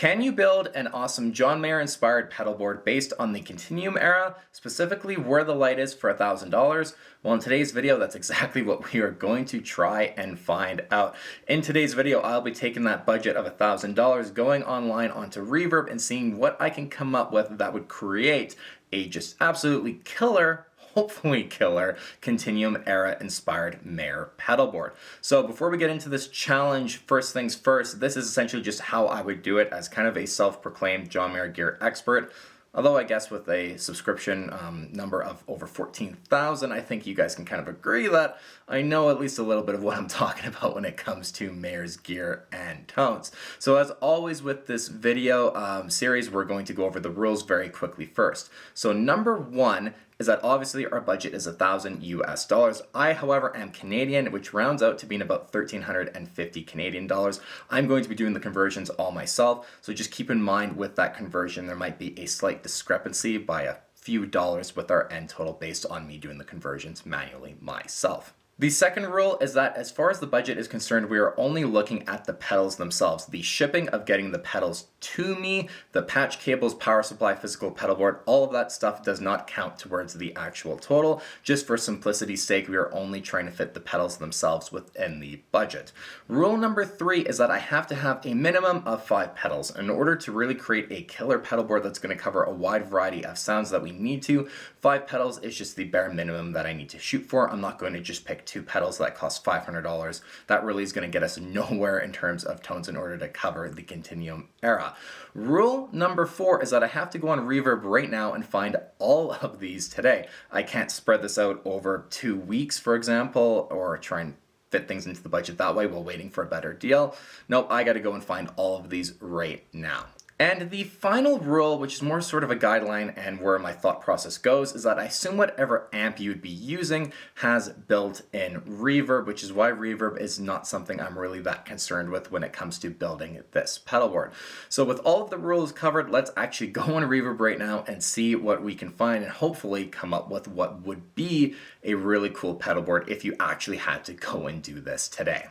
Can you build an awesome John Mayer inspired pedal board based on the Continuum era, specifically Where the Light Is for $1,000? Well, in today's video, that's exactly what we are going to try and find out. In today's video, I'll be taking that budget of $1,000, going online onto Reverb and seeing what I can come up with that would create a just absolutely killer, hopefully killer, Continuum era inspired Mayer pedal board. So before we get into this challenge, first things first, this is essentially just how I would do it as kind of a self-proclaimed John Mayer gear expert. Although I guess with a subscription number of over 14,000, I think you guys can kind of agree that I know at least a little bit of what I'm talking about when it comes to Mayer's gear and tones. So as always with this video series, we're going to go over the rules very quickly first. So number one is that obviously our budget is $1,000 US. I, however, am Canadian, which rounds out to being about 1,350 Canadian dollars. I'm going to be doing the conversions all myself, so just keep in mind with that conversion, there might be a slight discrepancy by a few dollars with our end total based on me doing the conversions manually myself. The second rule is that as far as the budget is concerned, we are only looking at the pedals themselves. The shipping of getting the pedals to me, the patch cables, power supply, physical pedal board, all of that stuff does not count towards the actual total. Just for simplicity's sake, we are only trying to fit the pedals themselves within the budget. Rule number three is that I have to have a minimum of 5 pedals. In order to really create a killer pedal board that's going to cover a wide variety of sounds that we need to, 5 pedals is just the bare minimum that I need to shoot for. I'm not going to just pick 2 pedals that cost $500. That really is going to get us nowhere in terms of tones in order to cover the Continuum era. Rule number 4 is that I have to go on Reverb right now and find all of these today. I can't spread this out over 2 weeks, for example, or try and fit things into the budget that way while waiting for a better deal. Nope, I got to go and find all of these right now. And the final rule, which is more sort of a guideline and where my thought process goes, is that I assume whatever amp you would be using has built-in reverb, which is why reverb is not something I'm really that concerned with when it comes to building this pedal board. So with all of the rules covered, let's actually go on Reverb right now and see what we can find and hopefully come up with what would be a really cool pedal board if you actually had to go and do this today.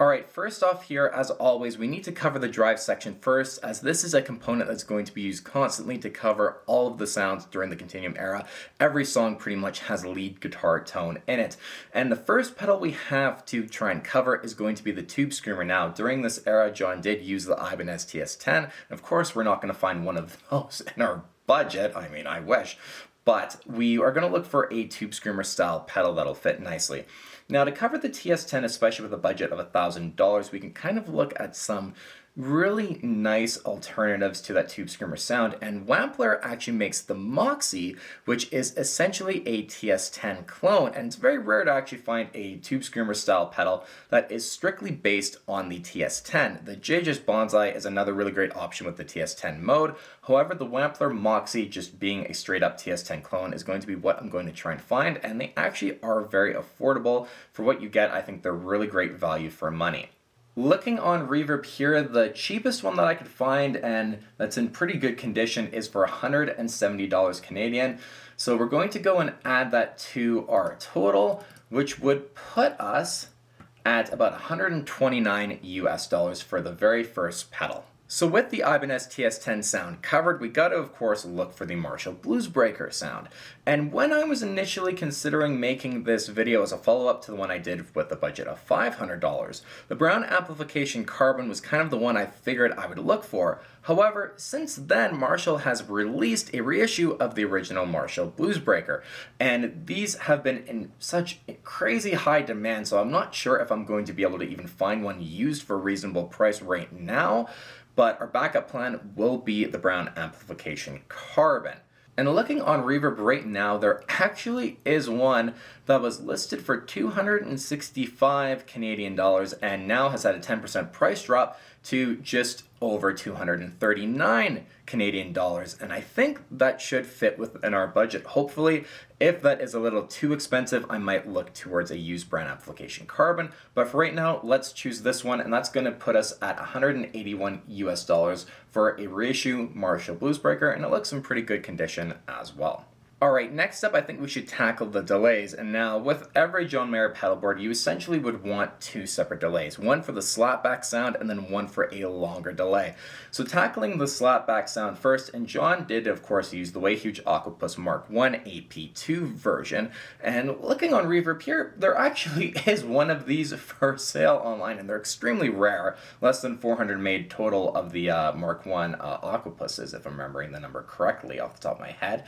Alright, first off here, as always, we need to cover the drive section first, as this is a component that's going to be used constantly to cover all of the sounds during the Continuum era. Every song pretty much has a lead guitar tone in it. And the first pedal we have to try and cover is going to be the Tube Screamer. Now, during this era, John did use the Ibanez TS10. Of course, we're not going to find one of those in our budget. I mean, I wish. But we are going to look for a Tube Screamer style pedal that'll fit nicely. Now to cover the TS10, especially with a budget of $1,000, we can kind of look at some really nice alternatives to that Tube Screamer sound, and Wampler actually makes the Moxie, which is essentially a TS10 clone, and it's very rare to actually find a Tube Screamer style pedal that is strictly based on the TS10. The JJ's Bonsai is another really great option with the TS10 mode. However, the Wampler Moxie, just being a straight up TS10 clone, is going to be what I'm going to try and find, and they actually are very affordable for what you get. I think they're really great value for money. Looking on Reverb here, the cheapest one that I could find and that's in pretty good condition is for $170 Canadian. So we're going to go and add that to our total, which would put us at about $129 US for the very first pedal. So with the Ibanez TS10 sound covered, we got to of course look for the Marshall Bluesbreaker sound. And when I was initially considering making this video as a follow-up to the one I did with a budget of $500, the Brown Amplification Carbon was kind of the one I figured I would look for. However, since then, Marshall has released a reissue of the original Marshall Bluesbreaker, and these have been in such crazy high demand, so I'm not sure if I'm going to be able to even find one used for a reasonable price right now. But our backup plan will be the Brown Amplification Carbon. And looking on Reverb right now, there actually is one that was listed for 265 Canadian dollars and now has had a 10% price drop to just over 239 Canadian dollars. And I think that should fit within our budget, hopefully. If that is a little too expensive, I might look towards a used Brown Amplification Carbon. But for right now, let's choose this one, and that's going to put us at $181 US for a reissue Marshall Bluesbreaker, and it looks in pretty good condition as well. Alright, next up I think we should tackle the delays, and now with every John Mayer pedal board you essentially would want two separate delays, one for the slapback sound and then one for a longer delay. So tackling the slapback sound first, and John did of course use the Way Huge Aquapus Mark I AP2 version, and looking on Reverb here, there actually is one of these for sale online, and they're extremely rare, less than 400 made total of the Mark I Aquapuses, if I'm remembering the number correctly off the top of my head.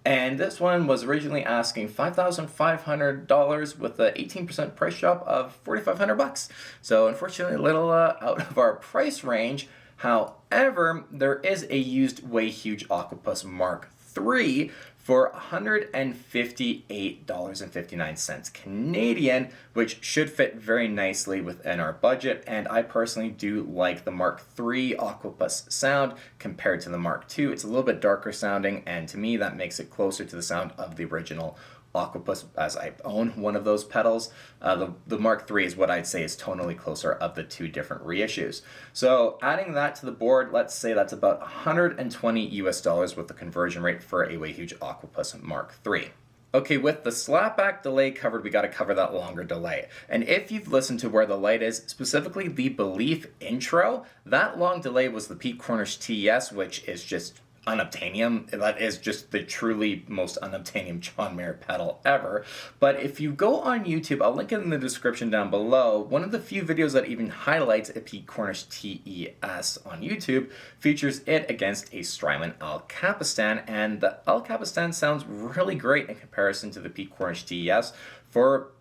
And this one was originally asking $5,500 with an 18% price drop of $4,500. So unfortunately, a little out of our price range. However, there is a used Way Huge Aquapus Mark III for $158.59 Canadian, which should fit very nicely within our budget. And I personally do like the Mark III Aquapus sound compared to the Mark II. It's a little bit darker sounding, and to me that makes it closer to the sound of the original Aquapus, as I own one of those pedals. The Mark III is what I'd say is tonally closer of the two different reissues. So adding that to the board, let's say that's about $120 with the conversion rate for a Way Huge Aquapus Mark III. Okay, with the slapback delay covered, we got to cover that longer delay. And if you've listened to Where the Light Is, specifically the Belief intro, that long delay was the Pete Cornish TES, which is just unobtainium. That is just the truly most unobtainium John Mayer pedal ever. But if you go on YouTube, I'll link it in the description down below, one of the few videos that even highlights a Pete Cornish TES on YouTube features it against a Strymon El Capistan, and the El Capistan sounds really great in comparison to the Pete Cornish TES for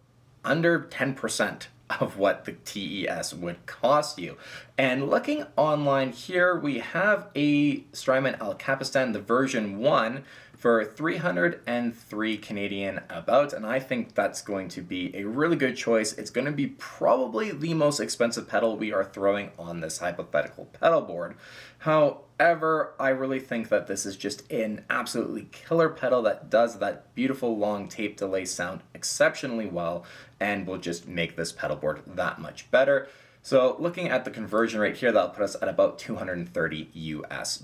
under 10% of what the TES would cost you. And looking online here, we have a Strymon El Capistan, the version 1, for 303 Canadian about, and I think that's going to be a really good choice. It's going to be probably the most expensive pedal we are throwing on this hypothetical pedal board. However, I really think that this is just an absolutely killer pedal that does that beautiful long tape delay sound exceptionally well and will just make this pedal board that much better. So looking at the conversion rate here, that'll put us at about $230 US.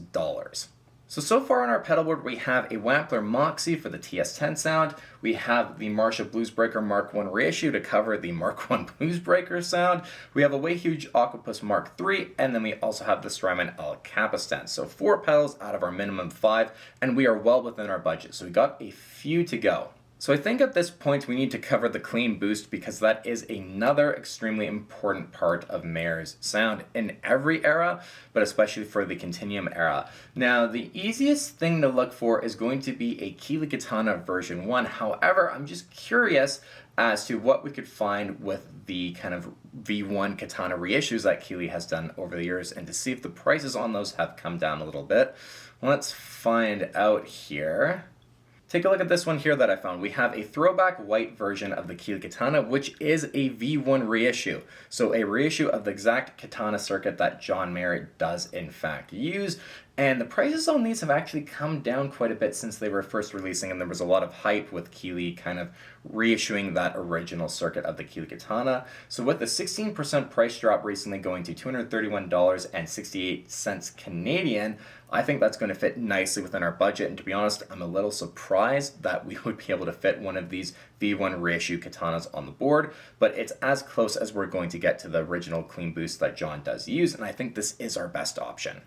So far on our pedal board, we have a Wampler Moxie for the TS10 sound. We have the Marshall Bluesbreaker Mark I reissue to cover the Mark I Bluesbreaker sound. We have a Way Huge Aquapus Mark III, and then we also have the Strymon El Capistan. So 4 pedals out of our minimum 5, and we are well within our budget. So we got a few to go. So I think at this point we need to cover the clean boost, because that is another extremely important part of Mayer's sound in every era, but especially for the Continuum era. Now, the easiest thing to look for is going to be a Keeley Katana version 1. However, I'm just curious as to what we could find with the kind of V1 Katana reissues that Keeley has done over the years, and to see if the prices on those have come down a little bit. Let's find out here. Take a look at this one here that I found. We have a throwback white version of the Keeley Katana, which is a V1 reissue. So a reissue of the exact Katana circuit that John Mayer does in fact use. And the prices on these have actually come down quite a bit since they were first releasing, and there was a lot of hype with Keeley kind of reissuing that original circuit of the Keeley Katana. So with the 16% price drop recently going to $231.68 Canadian, I think that's going to fit nicely within our budget. And to be honest, I'm a little surprised that we would be able to fit one of these V1 reissue Katanas on the board, but it's as close as we're going to get to the original clean boost that John does use, and I think this is our best option.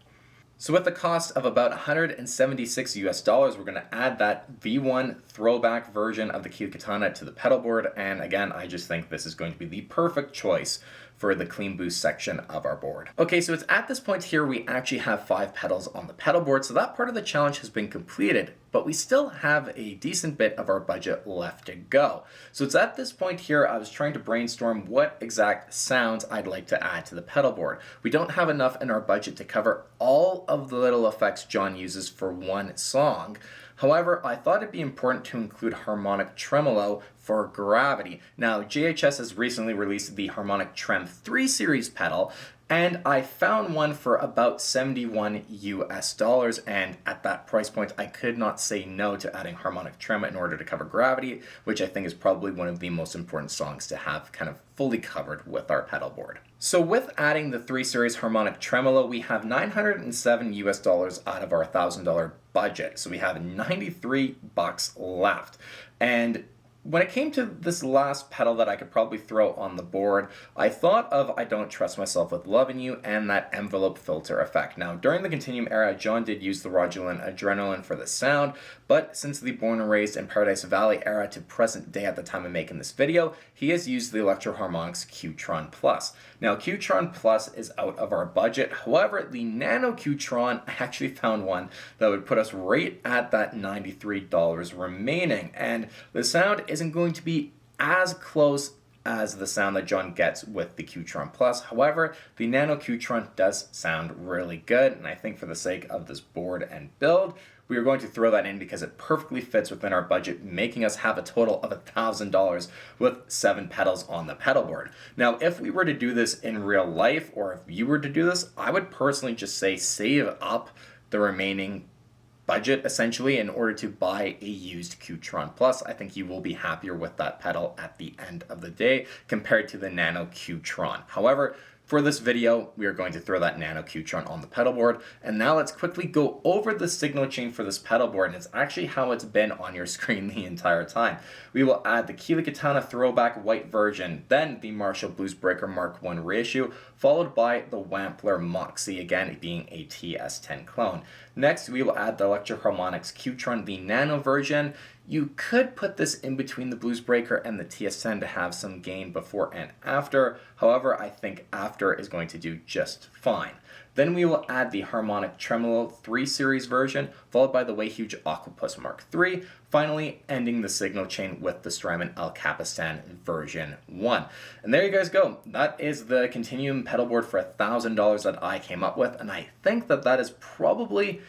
So with the cost of about $176 US, we're going to add that V1 throwback version of the Keeley Katana to the pedal board, and again, I just think this is going to be the perfect choice for the clean boost section of our board. Okay, so it's at this point here we actually have 5 pedals on the pedal board, so that part of the challenge has been completed, but we still have a decent bit of our budget left to go. So it's at this point here I was trying to brainstorm what exact sounds I'd like to add to the pedal board. We don't have enough in our budget to cover all of the little effects John uses for one song. However, I thought it'd be important to include harmonic tremolo for Gravity. Now, JHS has recently released the Harmonic Trem 3 series pedal, and I found one for about 71 US dollars, and at that price point I could not say no to adding harmonic tremolo in order to cover Gravity, which I think is probably one of the most important songs to have kind of fully covered with our pedal board. So with adding the 3 Series harmonic tremolo, we have 907 US dollars out of our $1,000 budget. So we have 93 bucks left. And when it came to this last pedal that I could probably throw on the board, I thought of I Don't Trust Myself with Lovin' You and that envelope filter effect. Now, during the Continuum era, John did use the Rodulan Adrenaline for the sound, but since the Born and Raised in Paradise Valley era to present day at the time of making this video, he has used the Electro Harmonix Qtron Plus. Now, Qtron Plus is out of our budget. However, the Nano Qtron, I actually found one that would put us right at that $93 remaining, and the sound isn't going to be as close as the sound that John gets with the Qtron Plus. However, the Nano Qtron does sound really good, and I think for the sake of this board and build, we are going to throw that in because it perfectly fits within our budget, making us have a total of $1,000 with 7 pedals on the pedal board. Now, if we were to do this in real life, or if you were to do this, I would personally just say save up the remaining budget essentially in order to buy a used Qtron Plus. I think you will be happier with that pedal at the end of the day compared to the Nano Qtron. However, for this video, we are going to throw that Nano Qtron on the pedal board. And now let's quickly go over the signal chain for this pedal board, and it's actually how it's been on your screen the entire time. We will add the Keeley Katana Throwback White version, then the Marshall Bluesbreaker Mark I reissue, followed by the Wampler Moxie, again being a TS10 clone. Next, we will add the Electro Harmonix Qtron, the Nano version. You could put this in between the Bluesbreaker and the TS10 to have some gain before and after. However, I think after is going to do just fine. Then we will add the Harmonic Tremolo 3 Series version, followed by the Way Huge Octopus Mark III, finally ending the signal chain with the Strymon El Capistan version 1. And there you guys go. That is the Continuum pedal board for $1,000 that I came up with, and I think that that is probably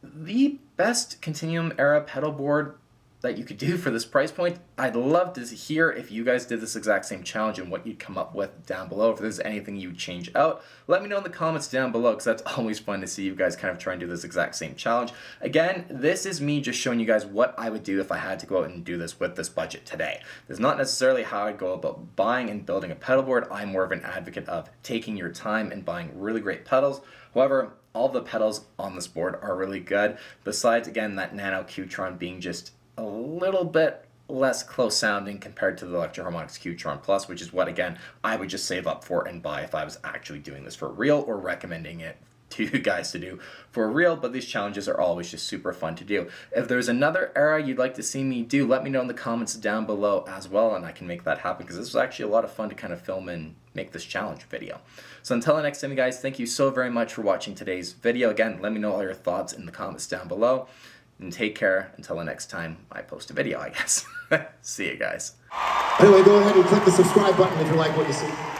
the best Continuum era pedal board that you could do for this price point. I'd love to hear if you guys did this exact same challenge and what you'd come up with down below. If there's anything you'd change out, let me know in the comments down below, because that's always fun to see you guys kind of try and do this exact same challenge. Again, this is me just showing you guys what I would do if I had to go out and do this with this budget today. This is not necessarily how I'd go about buying and building a pedal board. I'm more of an advocate of taking your time and buying really great pedals. However, all the pedals on this board are really good, besides, again, that Nano Qtron being just a little bit less close sounding compared to the Electro Harmonix Qtron Plus, which is what, again, I would just save up for and buy if I was actually doing this for real or recommending it to you guys to do for real. But these challenges are always just super fun to do. If there's another era you'd like to see me do, let me know in the comments down below as well, and I can make that happen, because this was actually a lot of fun to kind of film and make this challenge video. So until the next time, you guys, thank you so very much for watching today's video. Again, let me know all your thoughts in the comments down below. And take care until the next time I post a video, I guess. See you guys. Anyway, go ahead and click the subscribe button if you like what you see.